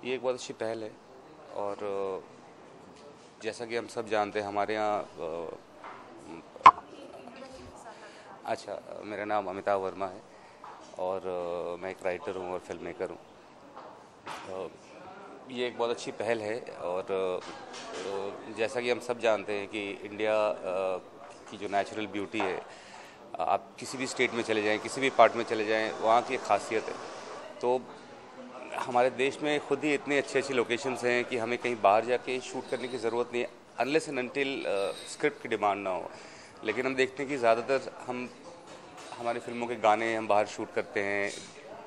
ये एक बहुत अच्छी पहल है और जैसा कि हम सब जानते हैं हमारे यहाँ अच्छा, मेरा नाम अमिताभ वर्मा है और मैं एक राइटर हूँ और फिल्म मेकर हूँ। ये एक बहुत अच्छी पहल है और जैसा कि हम सब जानते हैं कि इंडिया की जो नेचुरल ब्यूटी है, आप किसी भी स्टेट में चले जाएं, किसी भी पार्ट में चले जाएं, वहाँ की एक खासियत है। तो हमारे देश में खुद ही इतनी अच्छी अच्छी लोकेशंस हैं कि हमें कहीं बाहर जाके शूट करने की ज़रूरत नहीं है, अनलेस एंड अनटिल स्क्रिप्ट की डिमांड ना हो। लेकिन हम देखते हैं कि ज़्यादातर हमारी फिल्मों के गाने हम बाहर शूट करते हैं,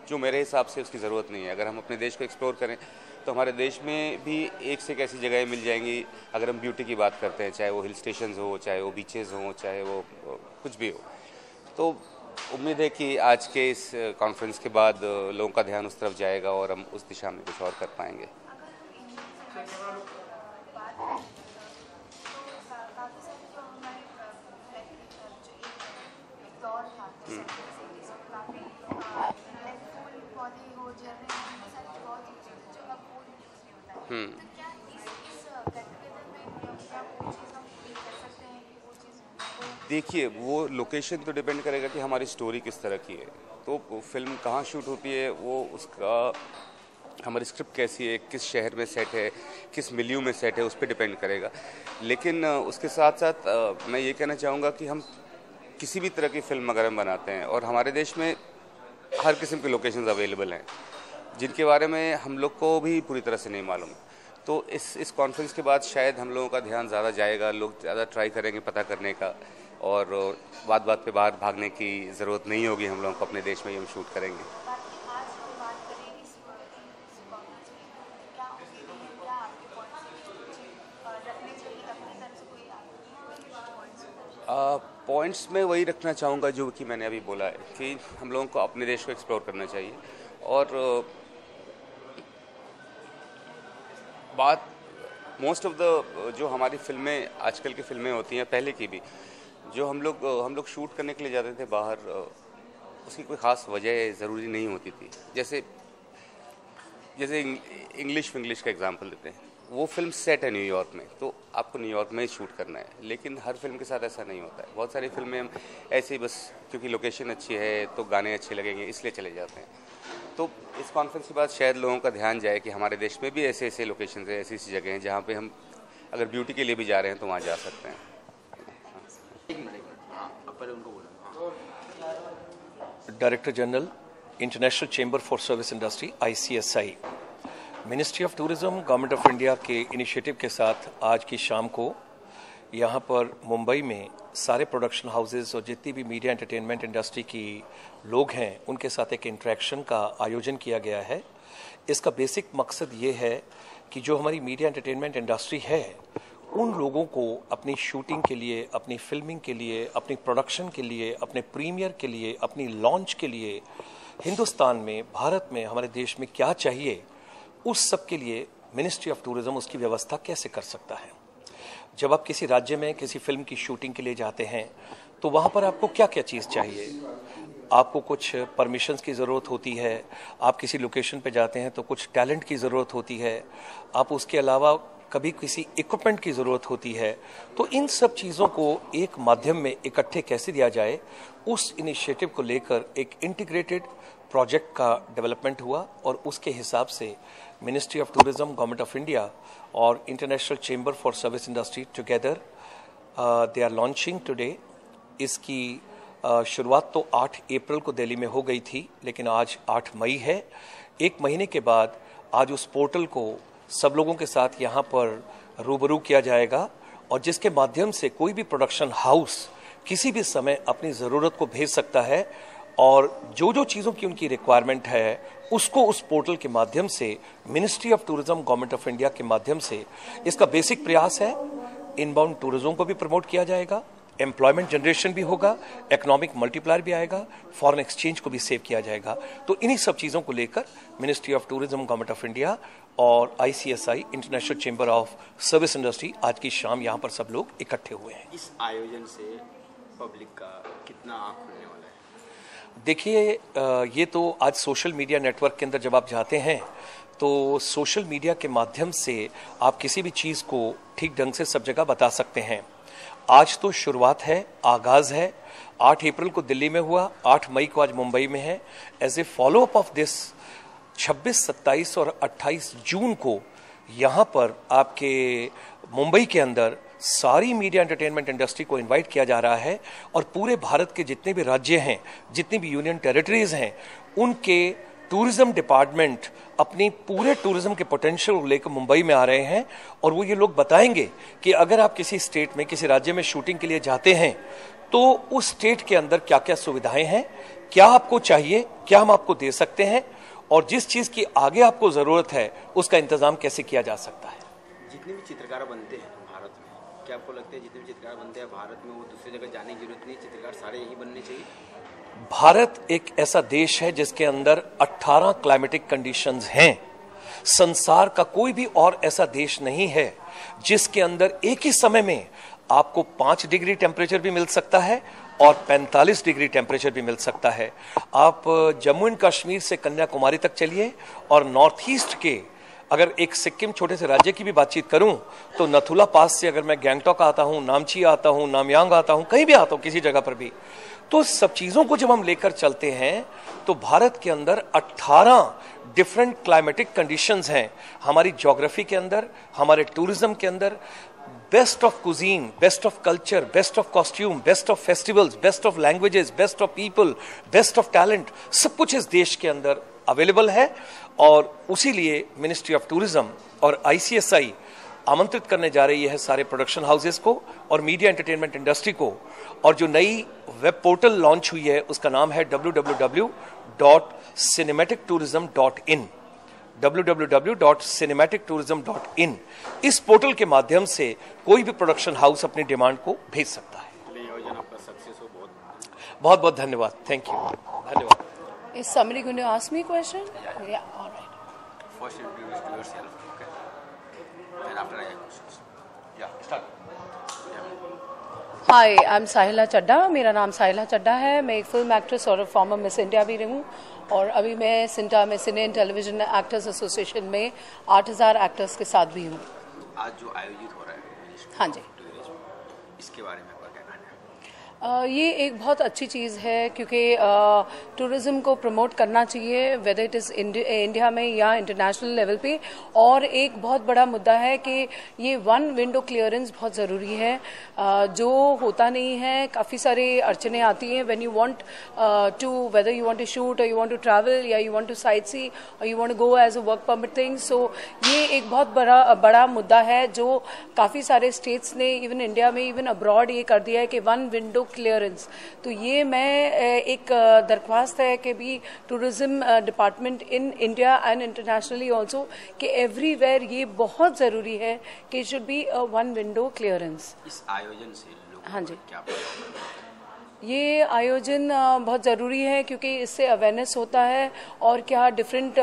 जो मेरे हिसाब से उसकी ज़रूरत नहीं है। अगर हम अपने देश को एक्सप्लोर करें तो हमारे देश में भी एक से एक ऐसी जगहें मिल जाएंगी। अगर हम ब्यूटी की बात करते हैं, चाहे वो हिल स्टेशंस हो, चाहे वो बीचेस हों, चाहे वो कुछ भी हो, तो उम्मीद है कि आज के इस कॉन्फ्रेंस के बाद लोगों का ध्यान उस तरफ जाएगा और हम उस दिशा में कुछ और कर पाएंगे। देखिए, वो लोकेशन तो डिपेंड करेगा कि हमारी स्टोरी किस तरह की है। तो फिल्म कहाँ शूट होती है, वो उसका हमारी स्क्रिप्ट कैसी है, किस शहर में सेट है, किस मिलियू में सेट है, उस पर डिपेंड करेगा। लेकिन उसके साथ साथ मैं ये कहना चाहूँगा कि हम किसी भी तरह की फिल्म अगर हम बनाते हैं, और हमारे देश में हर किस्म के लोकेशंस अवेलेबल हैं जिनके बारे में हम लोग को भी पूरी तरह से नहीं मालूम। तो इस कॉन्फ्रेंस के बाद शायद हम लोगों का ध्यान ज़्यादा जाएगा, लोग ज़्यादा ट्राई करेंगे पता करने का, और बात बात पे बाहर भागने की ज़रूरत नहीं होगी। हम लोगों को अपने देश में ही हम शूट करेंगे। पॉइंट्स में वही रखना चाहूँगा जो कि मैंने अभी बोला है कि हम लोगों को अपने देश को एक्सप्लोर करना चाहिए। और बात मोस्ट ऑफ द जो हमारी फिल्में आजकल की फिल्में होती हैं, पहले की भी, जो हम लोग शूट करने के लिए जाते थे बाहर, उसकी कोई ख़ास वजह ज़रूरी नहीं होती थी। जैसे इंग्लिश का एग्जांपल देते हैं, वो फिल्म सेट है न्यूयॉर्क में, तो आपको न्यूयॉर्क में ही शूट करना है। लेकिन हर फिल्म के साथ ऐसा नहीं होता है। बहुत सारी फिल्में हम ऐसे ही बस क्योंकि लोकेशन अच्छी है तो गाने अच्छे लगेंगे इसलिए चले जाते हैं। तो इस कॉन्फ्रेंस के बाद शायद लोगों का ध्यान जाए कि हमारे देश में भी ऐसे ऐसे लोकेशन है, ऐसी ऐसी जगह हैं जहाँ पे हम अगर ब्यूटी के लिए भी जा रहे हैं तो वहाँ जा सकते हैं। Director general, international chamber for service industry ICSI, ministry of tourism, government of India के इनिशिएटिव के साथ आज की शाम को यहाँ पर मुंबई में सारे प्रोडक्शन हाउसेस और जितनी भी मीडिया एंटरटेनमेंट इंडस्ट्री की लोग हैं उनके साथ एक इंटरेक्शन का आयोजन किया गया है। इसका बेसिक मकसद ये है कि जो हमारी मीडिया एंटरटेनमेंट इंडस्ट्री है उन लोगों को अपनी शूटिंग के लिए, अपनी फिल्मिंग के लिए, अपनी प्रोडक्शन के लिए, अपने प्रीमियर के लिए, अपनी लॉन्च के लिए हिंदुस्तान में, भारत में, हमारे देश में क्या चाहिए, उस सब के लिए मिनिस्ट्री ऑफ टूरिज्म उसकी व्यवस्था कैसे कर सकता है। जब आप किसी राज्य में किसी फिल्म की शूटिंग के लिए जाते हैं तो वहाँ पर आपको क्या क्या चीज़ चाहिए। आपको कुछ परमिशंस की ज़रूरत होती है, आप किसी लोकेशन पे जाते हैं तो कुछ टैलेंट की ज़रूरत होती है, आप उसके अलावा कभी किसी इक्विपमेंट की ज़रूरत होती है। तो इन सब चीज़ों को एक माध्यम में इकट्ठे कैसे दिया जाए, उस इनिशिएटिव को लेकर एक इंटीग्रेटेड प्रोजेक्ट का डेवलपमेंट हुआ और उसके हिसाब से ministry of tourism, government of India और international chamber for service industry together they are launching today. इसकी शुरुआत तो 8 अप्रैल को दिल्ली में हो गई थी, लेकिन आज 8 मई है। एक महीने के बाद आज उस पोर्टल को सब लोगों के साथ यहाँ पर रूबरू किया जाएगा और जिसके माध्यम से कोई भी प्रोडक्शन हाउस किसी भी समय अपनी ज़रूरत को भेज सकता है और जो जो चीज़ों की उनकी रिक्वायरमेंट है उसको उस पोर्टल के माध्यम से ministry of tourism, government of India के माध्यम से, इसका बेसिक प्रयास है इनबाउंड टूरिज्म को भी प्रमोट किया जाएगा, एम्प्लॉयमेंट जनरेशन भी होगा, इकोनॉमिक मल्टीप्लायर भी आएगा, फॉरेन एक्सचेंज को भी सेव किया जाएगा। तो इन्हीं सब चीज़ों को लेकर ministry of tourism, government of India और ICSI, international chamber of service industry, आज की शाम यहाँ पर सब लोग इकट्ठे हुए हैं। इस आयोजन से पब्लिक का कितना आँख खुलने वाला है? देखिए, ये तो आज सोशल मीडिया नेटवर्क के अंदर जब आप जाते हैं तो सोशल मीडिया के माध्यम से आप किसी भी चीज़ को ठीक ढंग से सब जगह बता सकते हैं। आज तो शुरुआत है, आगाज़ है। 8 अप्रैल को दिल्ली में हुआ, 8 मई को आज मुंबई में है। As a follow up of this 26, 27 और 28 जून को यहाँ पर आपके मुंबई के अंदर सारी मीडिया एंटरटेनमेंट इंडस्ट्री को इनवाइट किया जा रहा है और पूरे भारत के जितने भी राज्य हैं, जितनी भी यूनियन टेरिटरीज हैं, उनके टूरिज्म डिपार्टमेंट अपनी पूरे टूरिज्म के पोटेंशियल को लेकर मुंबई में आ रहे हैं और वो ये लोग बताएंगे कि अगर आप किसी स्टेट में, किसी राज्य में शूटिंग के लिए जाते हैं तो उस स्टेट के अंदर क्या क्या सुविधाएं हैं, क्या आपको चाहिए, क्या हम आपको दे सकते हैं और जिस चीज़ की आगे आपको ज़रूरत है उसका इंतज़ाम कैसे किया जा सकता है। जितने भी चित्रकार बनते हैं भारत में, क्या आपको लगता है जितने भी चित्रकार बनते हैं भारत में वो दूसरी जगह जाने की जरूरत नहीं, चित्रकार सारे यही बनने चाहिए? भारत एक ऐसा देश है जिसके अंदर 18 क्लाइमेटिक कंडीशंस हैं। संसार का कोई भी और ऐसा देश नहीं है जिसके अंदर एक ही समय में आपको 5 डिग्री टेम्परेचर भी मिल सकता है और 45 डिग्री टेम्परेचर भी मिल सकता है। आप जम्मू एंड कश्मीर से कन्याकुमारी तक चलिए और नॉर्थ ईस्ट के, अगर एक सिक्किम छोटे से राज्य की भी बातचीत करूं तो नथुला पास से अगर मैं गैंगटॉक आता हूं, नामची आता हूं, नामयांग आता हूं, कहीं भी आता हूं, किसी जगह पर भी, तो सब चीजों को जब हम लेकर चलते हैं तो भारत के अंदर 18 डिफरेंट क्लाइमेटिक कंडीशंस हैं। हमारी ज्योग्राफी के अंदर, हमारे टूरिज्म के अंदर best of cuisine, best of culture, best of costume, best of festivals, best of languages, best of people, best of talent, सब कुछ इस देश के अंदर अवेलेबल है। और उसी लिए मिनिस्ट्री ऑफ टूरिज्म और ICSI आमंत्रित करने जा रही है सारे प्रोडक्शन हाउसेस को और मीडिया एंटरटेनमेंट इंडस्ट्री को। और जो नई वेब पोर्टल लॉन्च हुई है उसका नाम है www.cinematictourism.in, www.cinematictourism.in। इस पोर्टल के माध्यम से कोई भी प्रोडक्शन हाउस अपनी डिमांड को भेज सकता है। आपका सक्सेस हो, बहुत बहुत धन्यवाद। थैंक यू, धन्यवाद। Is somebody going to ask me a question? Yeah, all right. First introduce to yourself, okay? Then after I have questions. Yeah, start. Hi, I'm Sahila Chadda. मेरा नाम साहिला चड्डा है। मैं एक फिल्म एक्ट्रेस और farmer miss India भी रही हूँ और अभी मैं सिंटा में सिने एंड टेलीविजन एक्टर्स एसोसिएशन में 8000 एक्टर्स के साथ भी हूँ। आज जो आयोजित हो रहा है, हाँ जी, इसके बारे में आपका क्या कहना है? ये एक बहुत अच्छी चीज़ है क्योंकि टूरिज़्म को प्रमोट करना चाहिए, वेदर इट इज़ इंडिया में या इंटरनेशनल लेवल पे। और एक बहुत बड़ा मुद्दा है कि ये 1 विंडो क्लियरेंस बहुत ज़रूरी है, जो होता नहीं है। काफ़ी सारे अड़चने आती हैं when you want to, whether you want to shoot और यू वांट टू ट्रैवल या you want to sight see और you want to go as a work permit thing. So ये एक बहुत बड़ा मुद्दा है जो काफ़ी सारे स्टेट्स ने, इवन इंडिया में, इवन अब्रॉड ये कर दिया है कि 1 विंडो क्लियरेंस। तो ये मैं एक दरख्वास्त है कि भी tourism department in India and internationally also कि एवरीवेयर ये बहुत ज़रूरी है कि it should be 1 window clearance. इस आयोजन से लोगों हाँ जी, को क्या पता? ये आयोजन बहुत ज़रूरी है क्योंकि इससे अवेयरनेस होता है और क्या डिफरेंट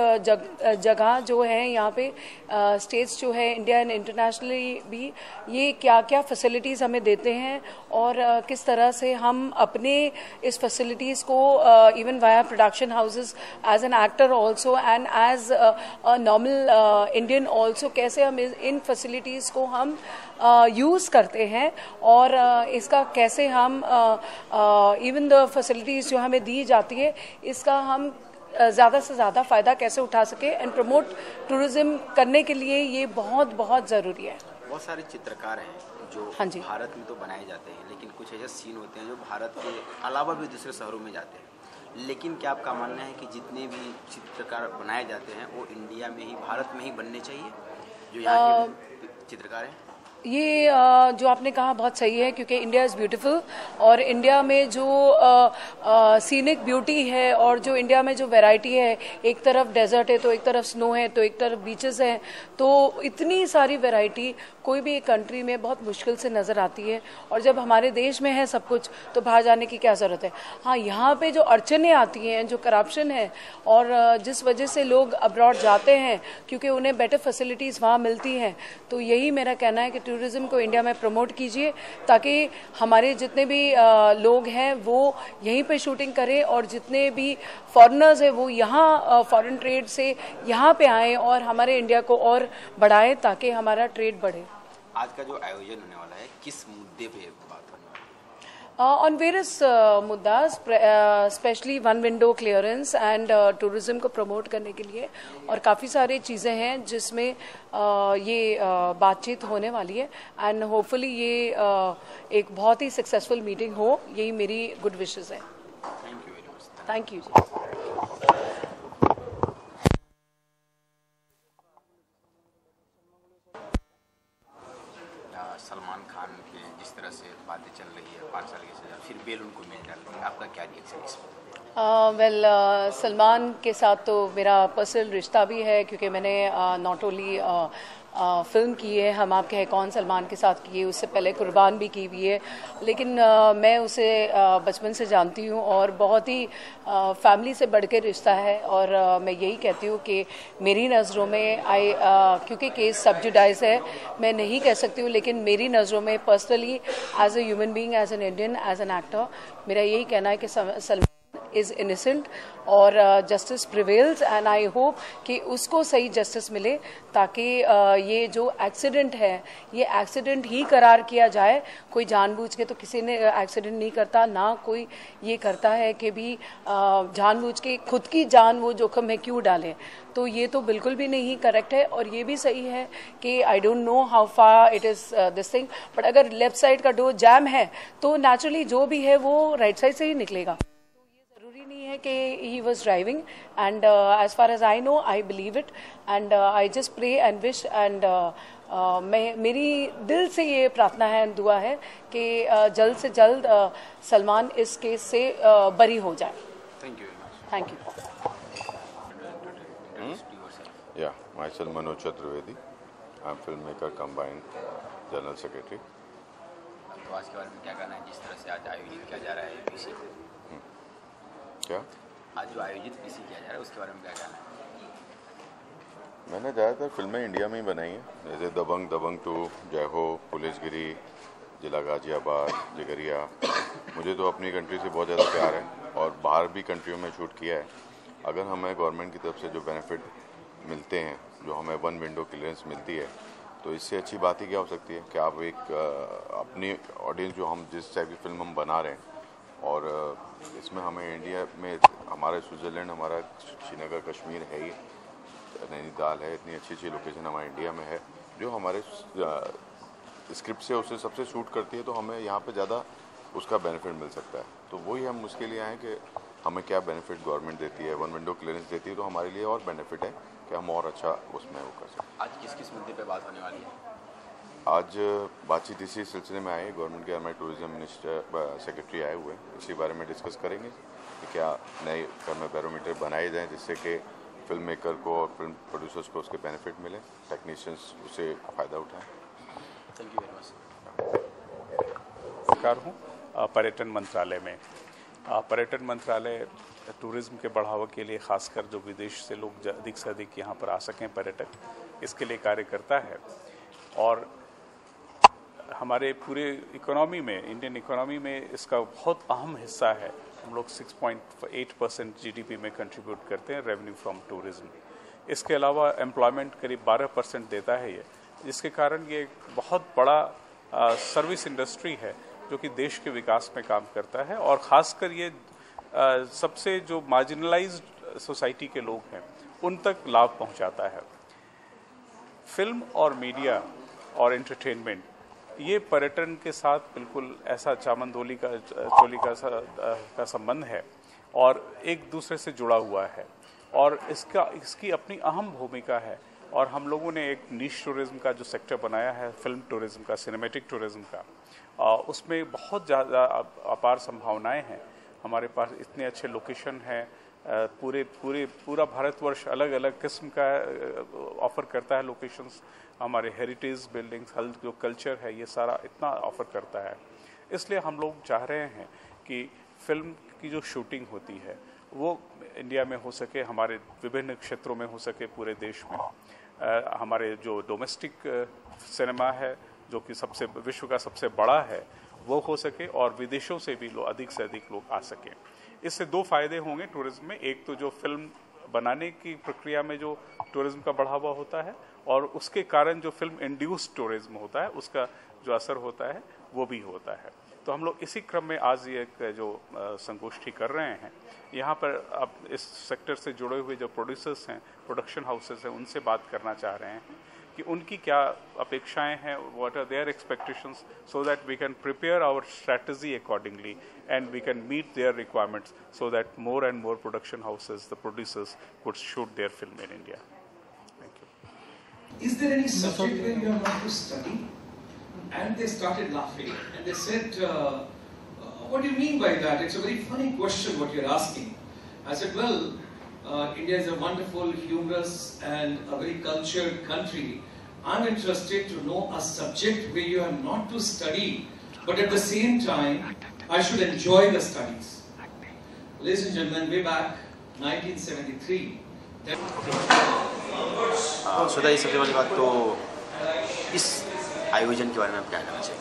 जगह जो है यहाँ पे स्टेट्स जो है इंडिया एंड इंटरनेशनली भी, ये क्या क्या फैसिलिटीज़ हमें देते हैं और किस तरह से हम अपने इस फैसिलिटीज़ को even via production houses as an actor also and as a normal Indian also, कैसे हम इन फैसिलिटीज़ को हम यूज़ करते हैं और इसका कैसे हम इवन द फैसिलिटीज़ जो हमें दी जाती है इसका हम ज़्यादा से ज़्यादा फ़ायदा कैसे उठा सके एंड प्रमोट टूरिज्म करने के लिए ये बहुत बहुत ज़रूरी है। बहुत सारे चित्रकार हैं जो हाँ जी, भारत में तो बनाए जाते हैं, लेकिन कुछ ऐसे सीन होते हैं जो भारत के अलावा भी दूसरे शहरों में जाते हैं। लेकिन क्या आपका मानना है कि जितने भी चित्रकार बनाए जाते हैं वो इंडिया में ही, भारत में ही बनने चाहिए, जो यहाँ के चित्रकार हैं? ये जो आपने कहा बहुत सही है क्योंकि इंडिया इज़ ब्यूटीफुल और इंडिया में जो सीनिक ब्यूटी है और जो इंडिया में जो वैरायटी है, एक तरफ डेजर्ट है तो एक तरफ स्नो है तो एक तरफ बीचेस हैं, तो इतनी सारी वैरायटी कोई भी एक कंट्री में बहुत मुश्किल से नज़र आती है। और जब हमारे देश में है सब कुछ तो बाहर जाने की क्या ज़रूरत है। हाँ, यहाँ पे जो अड़चने आती हैं, जो करप्शन है और जिस वजह से लोग अब्रॉड जाते हैं क्योंकि उन्हें बेटर फैसिलिटीज़ वहाँ मिलती हैं, तो यही मेरा कहना है कि टूरिज़्म को इंडिया में प्रमोट कीजिए, ताकि हमारे जितने भी लोग हैं वो यहीं पे शूटिंग करें और जितने भी फॉरेनर्स हैं वो यहाँ फॉरेन ट्रेड से यहाँ पे आएँ और हमारे इंडिया को और बढ़ाएं ताकि हमारा ट्रेड बढ़े। आज का जो आयोजन होने वाला है किस मुद्दे पे बात होने वाली है? ऑन वेरियस मुद्दास, specially one window clearance and tourism को प्रमोट करने के लिए, और काफ़ी सारी चीज़ें हैं जिसमें ये बातचीत होने वाली है एंड होपफुली ये एक बहुत ही सक्सेसफुल मीटिंग हो, यही मेरी गुड विशेस है। Thank you very much. Thank you ji. Salman Khan के जिस तरह से बातें चल रही है 5 साल की सजा, फिर बेल उनको मिल जाती है, आपका क्या रिएक्शन इस पर? वेल सलमान के साथ तो मेरा पर्सनल रिश्ता भी है, क्योंकि मैंने नॉट ओनली फिल्म की है हम आपके हैं कौन सलमान के साथ की है, उससे पहले कुर्बान भी की हुई है, लेकिन मैं उसे बचपन से जानती हूँ और बहुत ही फैमिली से बढ़ के रिश्ता है। और मैं यही कहती हूँ कि मेरी नज़रों में क्योंकि केस सब्जुडाइज है मैं नहीं कह सकती हूँ, लेकिन मेरी नज़रों में personally as a human being, as an Indian, as an actor, मेरा यही कहना है कि सलमान इज़ इनोसेंट और justice prevails and I hope कि उसको सही जस्टिस मिले, ताकि ये जो एक्सीडेंट है ये एक्सीडेंट ही करार किया जाए। कोई जानबूझ के तो किसी ने एक्सीडेंट नहीं करता, ना कोई ये करता है कि भी जानबूझ के खुद की जान वो जोखिम में क्यों डालें, तो ये तो बिल्कुल भी नहीं करेक्ट है। और ये भी सही है कि I don't know how far it is this thing, but अगर लेफ्ट साइड का डोर जैम है तो नेचुरली जो भी है वो राइट साइड से ही निकलेगा। नहीं है कि he was driving and as far as I know I believe it and I just pray and wish and मेरी दिल से ये प्रार्थना है, दुआ है कि जल्द से जल्द सलमान इस केस से बरी हो जाए। Thank you very much. Thank you. Yeah, myself Manoj Chaturvedi. I'm filmmaker combined general secretary. तो आज के बारे में क्या कहना है, जिस तरह से आज आयोजित किया जा रहा है पीसी? क्या आज जो आयोजित पीसी किया जा रहा है उसके बारे में क्या कहना है? मैंने ज़्यादातर फिल्में इंडिया में ही बनाई हैं, जैसे दबंग, दबंग 2, जय हो, पुलिसगिरी, जिला गाजियाबाद, जिगरिया। मुझे तो अपनी कंट्री से बहुत ज़्यादा प्यार है और बाहर भी कंट्रियों में शूट किया है। अगर हमें गवर्नमेंट की तरफ से जो बेनिफिट मिलते हैं, जो हमें वन विंडो क्लियरेंस मिलती है, तो इससे अच्छी बात ही क्या हो सकती है कि आप एक अपनी ऑडियंस जो हम जिस टाइप की फिल्म हम बना रहे हैं, और इसमें हमें इंडिया में हमारा स्विट्ज़रलैंड, हमारा श्रीनगर, कश्मीर है ही, नैनीताल है, इतनी अच्छी अच्छी लोकेशन हमारे इंडिया में है जो हमारे स्क्रिप्ट से उससे सबसे शूट करती है, तो हमें यहाँ पे ज़्यादा उसका बेनिफिट मिल सकता है। तो वही हम उसके लिए आए कि हमें क्या बेनिफिट गवर्नमेंट देती है, वन विंडो क्लियरेंस देती है, तो हमारे लिए और बेनिफिट है कि हम और अच्छा उसमें वो कर सकते हैं। आज किस किस मुद्दे पे बात होने वाली है? आज बातचीत इसी सिलसिले में आई, गवर्नमेंट के हमारे टूरिज्म मिनिस्टर सेक्रेटरी आए हुए हैं, इसी बारे में डिस्कस करेंगे कि क्या नए फिल्म बैरोमीटर बनाए जाएं जिससे कि फिल्म मेकर को और फिल्म प्रोड्यूसर्स को उसके बेनिफिट मिले, टेक्नीशियंस उसे फ़ायदा उठाएं। Thank you very much. सरकार हूँ पर्यटन मंत्रालय में। पर्यटन मंत्रालय टूरिज्म के बढ़ावा के लिए, खासकर जो विदेश से लोग अधिक से अधिक यहाँ पर आ सकें पर्यटक, इसके लिए कार्य करता है। और हमारे पूरे इकोनॉमी में, इंडियन इकोनॉमी में इसका बहुत अहम हिस्सा है। हम लोग 6.8% जीडीपी में कंट्रीब्यूट करते हैं रेवेन्यू फ्रॉम टूरिज्म। इसके अलावा एम्प्लॉयमेंट करीब 12% देता है ये, जिसके कारण ये एक बहुत बड़ा सर्विस इंडस्ट्री है जो कि देश के विकास में काम करता है। और ख़ासकर ये सबसे जो मार्जिनलाइज्ड सोसाइटी के लोग हैं उन तक लाभ पहुंचाता है। फिल्म और मीडिया और एंटरटेनमेंट ये पर्यटन के साथ बिल्कुल ऐसा चामंदोली का चोली का संबंध है और एक दूसरे से जुड़ा हुआ है, और इसकी अपनी अहम भूमिका है। और हम लोगों ने एक नीश टूरिज्म का जो सेक्टर बनाया है, फिल्म टूरिज्म का, सिनेमैटिक टूरिज्म का, उसमें बहुत ज़्यादा अपार संभावनाएं हैं। हमारे पास इतने अच्छे लोकेशन हैं, पूरा भारतवर्ष अलग अलग किस्म का ऑफ़र करता है लोकेशंस। हमारे हेरिटेज बिल्डिंग्स, जो कल्चर है, ये सारा इतना ऑफ़र करता है। इसलिए हम लोग चाह रहे हैं कि फिल्म की जो शूटिंग होती है वो इंडिया में हो सके, हमारे विभिन्न क्षेत्रों में हो सके, पूरे देश में। हमारे जो डोमेस्टिक सिनेमा है जो कि विश्व का सबसे बड़ा है वो हो सके और विदेशों से भी अधिक से अधिक लोग आ सकें। इससे दो फायदे होंगे टूरिज्म में। एक तो जो फिल्म बनाने की प्रक्रिया में जो टूरिज्म का बढ़ावा होता है और उसके कारण जो फिल्म इंड्यूस्ड टूरिज्म होता है उसका जो असर होता है वो भी होता है। तो हम लोग इसी क्रम में आज ये जो संगोष्ठी कर रहे हैं, यहाँ पर अब इस सेक्टर से जुड़े हुए जो प्रोड्यूसर्स हैं, प्रोडक्शन हाउसेस हैं, उनसे बात करना चाह रहे हैं कि उनकी क्या अपेक्षाएं हैं, what are their expectations, so that we can prepare our strategy accordingly and we can meet their requirements so that more and more production houses, the producers could shoot their film in India. Thank you. Is there any subject where you are not to study? And they started laughing and they said, what do you mean by that? It's a very funny question what you're asking. I said, well, India is a wonderful, humorous and a very cultured country. I'm interested to know a subject where you have not to study, but at the same time, I should enjoy the studies. Ladies and gentlemen, way back 1973. Sudha ji, सबसे पहली बात तो इस आयोजन के बारे में आप क्या कहना चाहिए?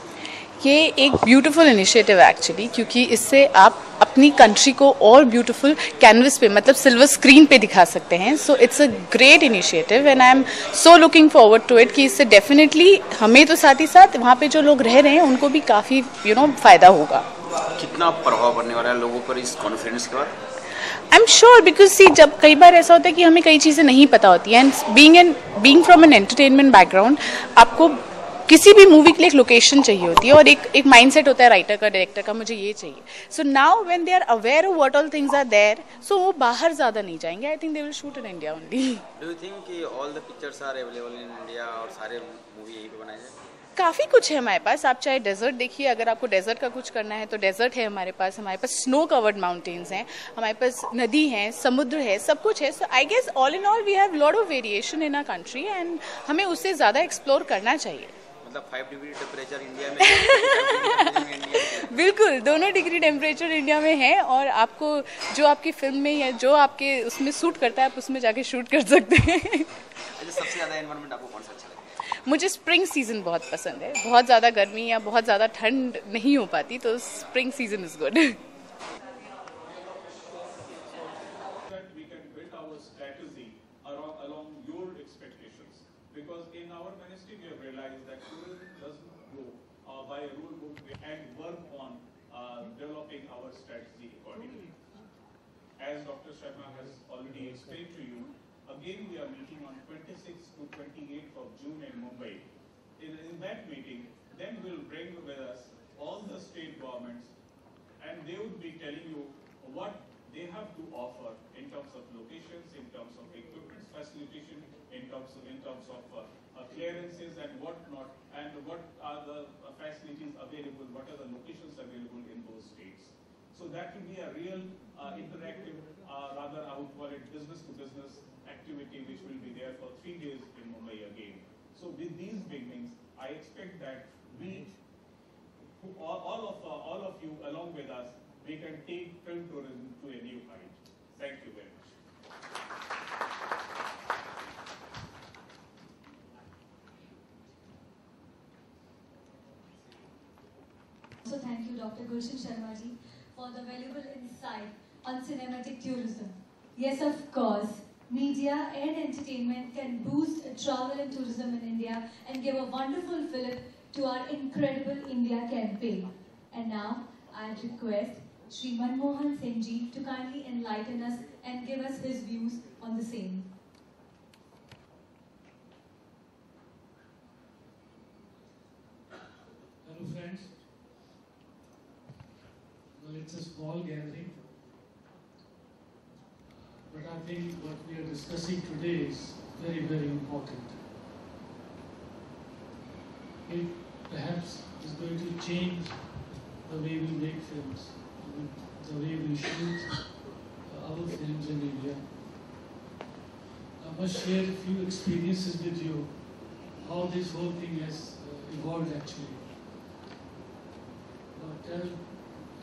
ये एक ब्यूटीफुल इनिशिएटिव है एक्चुअली, क्योंकि इससे आप अपनी कंट्री को और ब्यूटीफुल कैनवस पे, मतलब सिल्वर स्क्रीन पे दिखा सकते हैं। So it's a great initiative and I am so looking forward to it कि इससे डेफिनेटली हमें तो साथ ही साथ वहाँ पे जो लोग रह रहे हैं उनको भी काफ़ी फायदा होगा। कितना प्रभाव पड़ने वाला है लोगों पर इस कॉन्फ्रेंस के बाद? आई एम श्योर, बिकॉज सी जब कई बार ऐसा होता है कि हमें कई चीज़ें नहीं पता होती हैं, and being from an entertainment background, आपको किसी भी मूवी के लिए एक लोकेशन चाहिए होती है और एक माइंडसेट होता है राइटर का, डायरेक्टर का, मुझे ये चाहिए। So now when they are aware of what all things are there, so वो बाहर ज्यादा नहीं जाएंगे। I think they will shoot in India only. Do you think कि all the pictures are available in India और सारे movie यहीं पे बनाए जाए? काफ़ी कुछ है हमारे पास। आप चाहे डेजर्ट देखिए, अगर आपको डेजर्ट का कुछ करना है तो डेजर्ट है हमारे पास स्नो कवर्ड माउंटेन्स हैं, हमारे पास नदी है, समुद्र है, सब कुछ है। So I guess all in all we have lot of variation in our country and हमें उससे ज़्यादा एक्सप्लोर करना चाहिए। मतलब 5 डिग्री टेम्परेचर इंडिया में बिल्कुल, दोनों डिग्री टेम्परेचर इंडिया में है और आपको जो आपकी फिल्म में या जो आपके उसमें सूट करता है आप उसमें जाके शूट कर सकते हैं। सबसे ज़्यादा एनवायरनमेंट आपको कौन सा अच्छा लगता है? मुझे स्प्रिंग सीजन बहुत पसंद है। बहुत ज़्यादा गर्मी या बहुत ज़्यादा ठंड नहीं हो पाती, तो spring season is good. by a rule book and work on developing our strategy accordingly. As Dr. Sharma has already explained to you, again we are meeting on 26th to 28th of June in Mumbai. In that meeting, then we'll bring with us all the state governments and they would be telling you what they have to offer in terms of locations, in terms of equipment facilitation, in terms of clearances and what not, and what are the facilities available, what are the locations available in those states. So that will be a real interactive, rather I would call it business to business activity, which will be there for 3 days in Mumbai again. So with these beginnings, I expect that we, all of you along with us, we can take film tourism to a new height. Thank you very much. So thank you, Dr. Gulshan Sharma ji, for the valuable insight on cinematic tourism. Yes, of course, media and entertainment can boost travel and tourism in India and give a wonderful fillip to our incredible India campaign. And now, I request Shri Manmohan Singh ji to kindly enlighten us and give us his views on the same. Hello friends. Well, it's a small gathering, but I think what we are discussing today is very, very important. It perhaps is going to change the way we make films, the way we shoot our films in India. I must share a few experiences with you, how this whole thing has evolved actually.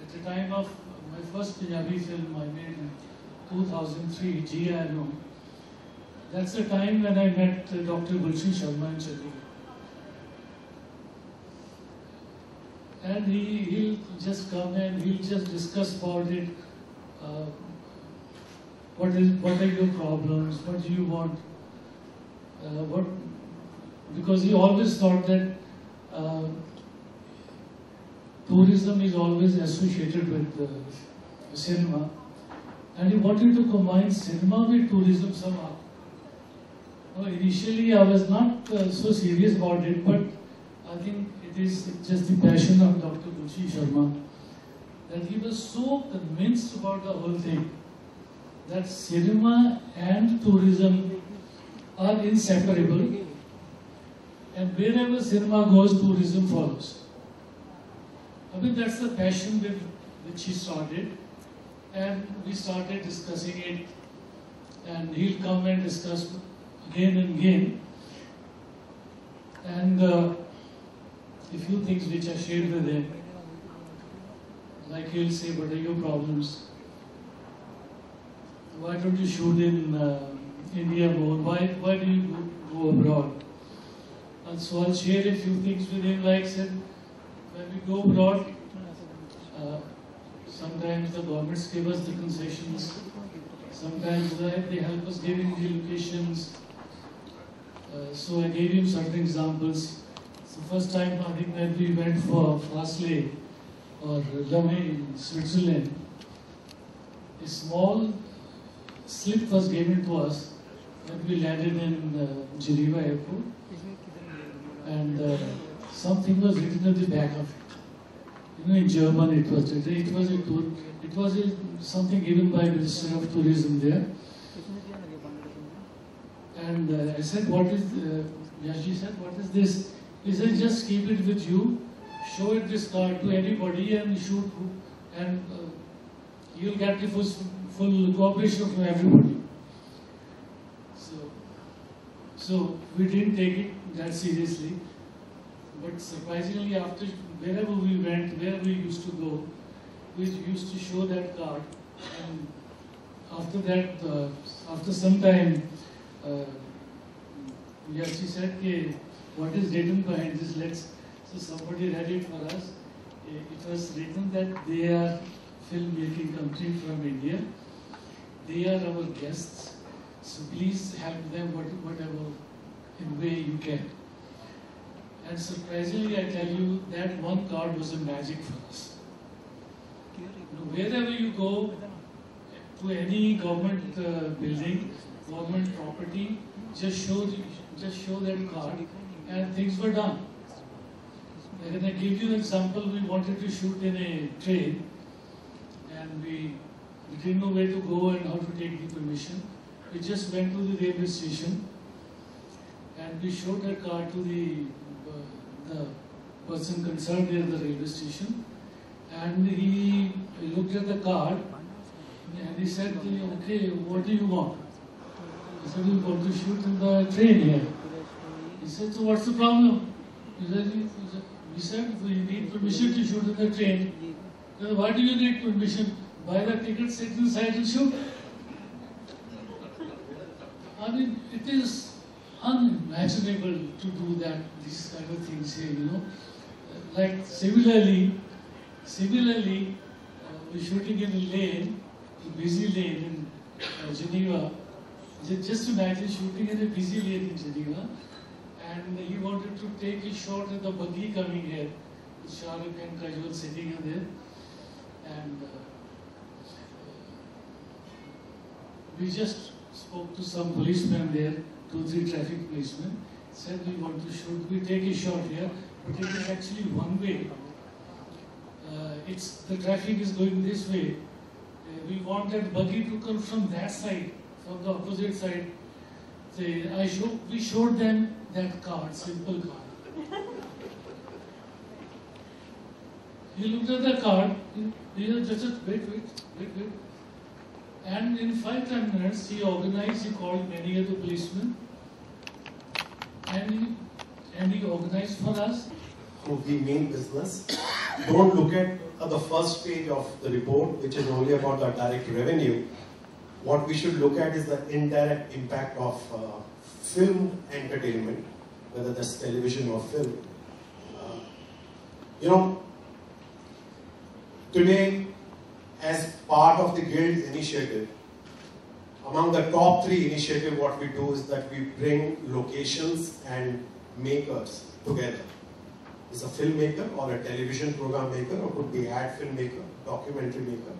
At the time of my first Punjabi film I made in 2003, Ji I Know, that's the time when I met Dr. Gulshan Sharma in Chandigarh. and he'll just come and he'll just discuss about it. What are your problems? What do you want? Because he always thought that tourism is always associated with cinema, and he wanted to combine cinema with tourism somehow. Initially, I was not so serious about it, but I think it is just the passion of Dr. Gulshan Sharma that he was so convinced about the whole thing that cinema and tourism are inseparable, and wherever cinema goes, tourism follows. I mean, that's the passion with which he started, and we started discussing it, and he'll come and discuss again and again. And a few things which I shared with him, like he'll say, what are your problems? Why don't you shoot in India more? Why do you go abroad? And so I'll share a few things with him, like said, when we go abroad, sometimes the governments give us the concessions, sometimes they help us giving the locations. So I gave him certain examples. So first time I think when we went for Faslane or Lamé in Switzerland, a small slip was given to us when we landed in Geneva airport, and something was written at the back of it. In German it was written. It was something given by Minister of Tourism there. And I said, what is, Yashi said, what is this? He said, just keep it with you, show it this card to anybody and shoot, and you'll get the full cooperation from everybody. So we didn't take it that seriously, but surprisingly after wherever we went, where we used to go, we used to show that card, and after that, after some time, Yashi said, okay, what is written behind this? So somebody read it for us. It was written that they are filmmaking country from India. They are our guests. So please help them whatever in way you can. And surprisingly, I tell you, that one card was a magic for us. Wherever you go, to any government building, government property, just show that card, and things were done. When I give you an example, we wanted to shoot in a train, and we didn't know where to go and how to take the permission. We just went to the railway station, and we showed that card to the person concerned there at the railway station, and he looked at the card, and he said, okay, what do you want? I said, we want to shoot in the train here. He said, so what's the problem? We said, we need permission to shoot in the train. Then why do you need permission? Buy the ticket, sit inside and shoot. I mean, it is unimaginable to do that, these kind of things here, you know. Like similarly, we're shooting in a lane, a busy lane in Geneva. Just imagine shooting in a busy lane in Geneva, and he wanted to take a shot at the buggy coming here, with Shah Rukh and Kajol sitting in there, and we just spoke to some policemen there, 2-3 traffic policemen, said we want to shoot, we take a shot here, but it is actually one way. The traffic is going this way. We want that buggy to come from that side, from the opposite side. We showed them that card, simple card. He looked at the card, he just wait. And in 5-10 minutes, he called many of the policemen, and he organized for us. Of the main business. Don't look at the first page of the report, which is only about the direct revenue. What we should look at is the indirect impact of film entertainment, whether that's television or film. Today, as part of the Guild's initiative, among the top 3 initiatives, what we do is that we bring locations and makers together. It's a filmmaker or a television program maker, or could be ad filmmaker, documentary maker,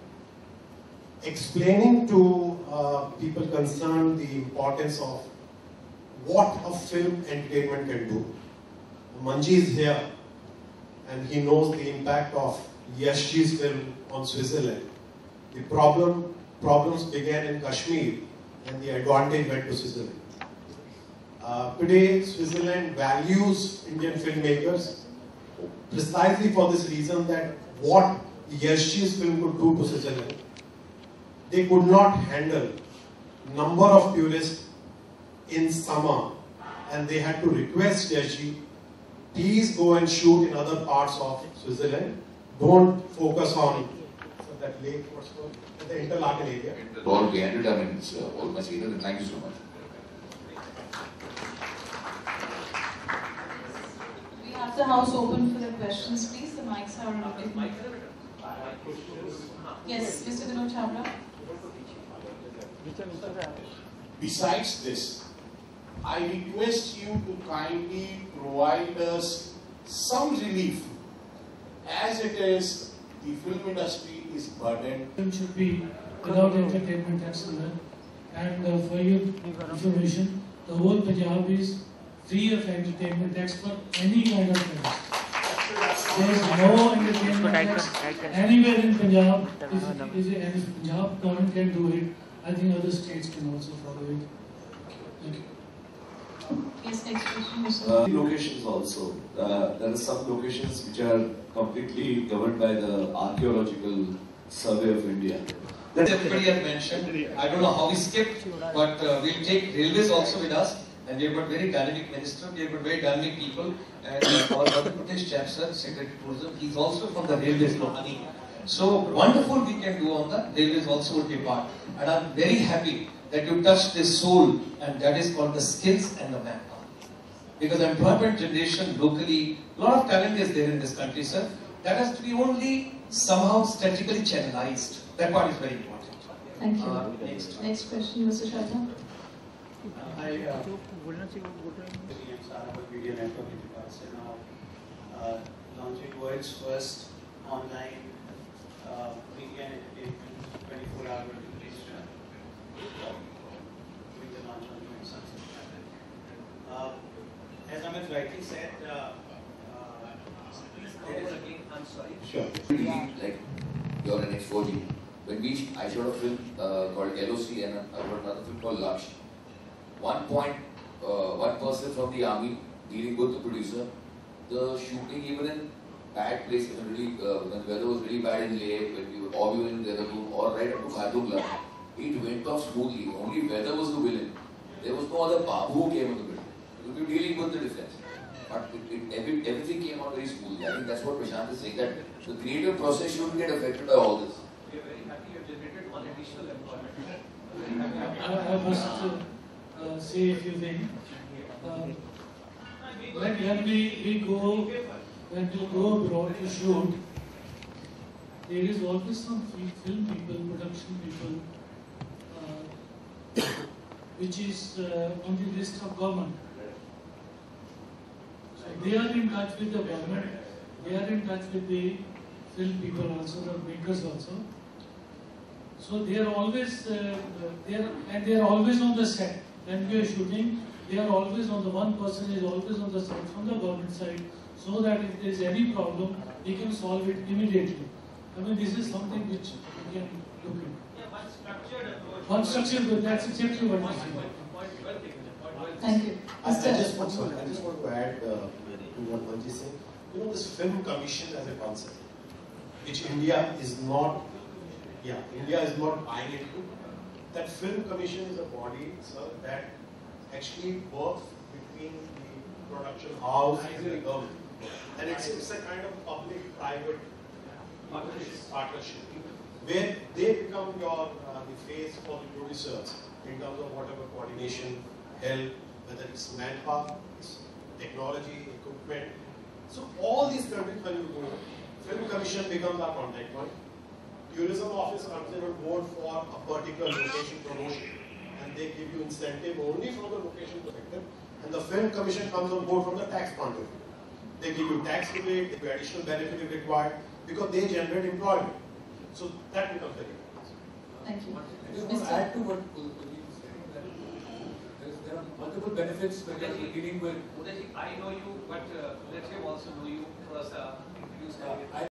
explaining to people concerned the importance of what a film entertainment can do. Manji is here, and he knows the impact of Yashji's film on Switzerland. The problems began in Kashmir, and the advantage went to Switzerland. Today, Switzerland values Indian filmmakers precisely for this reason, that what Yashji's film could do to Switzerland, they could not handle number of tourists in summer, and they had to request Yashji, please go and shoot in other parts of Switzerland. Don't focus on that lake, what's called, the Interlaken area. All behind it, I mean, it's almost either. Thank you so much. We have the house open for the questions, please. The mics are open. Yes, Mr. Vinod Chhabra. Besides this, I request you to kindly provide us some relief, as it is the film industry is burdened. Film should be without entertainment tax in that. And for your information, the whole Punjab is free of entertainment tax for any kind of film. There is no entertainment tax anywhere in Punjab. If Punjab government can do it, I think other states can also follow it. Thank you. Yes, next question, Mr. Locations also. There are some locations which are completely governed by the Archaeological Survey of India. That everybody has mentioned. I don't know how we skipped, but we'll take railways also with us. And we have got very dynamic minister, we have got very dynamic people. And our Madhya Pradesh chap, sir, Secretary Tourism, he's also from the railways company. So wonderful we can do on the railways also will be part. And I'm very happy that you touched the soul, and that is called the skills and the manpower. Because employment generation locally, a lot of talent is there in this country, sir. That has to be only somehow strategically channelized. That part is very important. Thank you. Next question, Mr. Shraddha. Media network in regards to now launching world's first online media and entertainment 24-hour notification with the launch on the Sunset. As Amit rightly said, I'm sorry. Sure. Like you're an X4G. When I shot a film called LOC and I shot another film called Laksh. One person from the army dealing with the producer, the shooting even in bad places, when the weather was really bad in Leh, when we were in Dehradun or right up to Khatungla, it went off smoothly. Only weather was the villain. There was no other babu who came in the middle. We were dealing with the defense. But everything came out very smoothly. I think that's what Prashant is saying, that the creative process shouldn't get affected by all this. We are very happy you have generated one additional employment. I must say a few things. When we go abroad to shoot, there is always some film people, production people, which is on the list of government. So they are in touch with the government, they are in touch with the film people also, the makers also. So they are always they are always on the set. When we are shooting, they are always on the one person is always on the side from the government side, so that if there is any problem, we can solve it immediately. I mean, this is something which we can look at. Yeah, one structured approach. One structured, but that's exactly what we see. Thank you. I just want to add to what Manji said. You know, this film commission as a concept, which India is not buying into. That film commission is a body, sir, that actually works between the production house and the government. And it's a kind of public-private partnership, where they become the face for the producers in terms of whatever coordination, help, whether it's manpower, it's technology, equipment. So all these countries, when you go, film commission becomes our contact point. tourism office comes in on board for a particular location promotion, and they give you incentive only from the location perspective, and the film commission comes on board from the tax point of view. They give you tax rebate, they give you additional benefit if required, because they generate employment. So that becomes very important. Thank you. I just want to add to what Kuldeep said, that there are multiple benefits when you're dealing with. I know you, but let's also know you because introduced.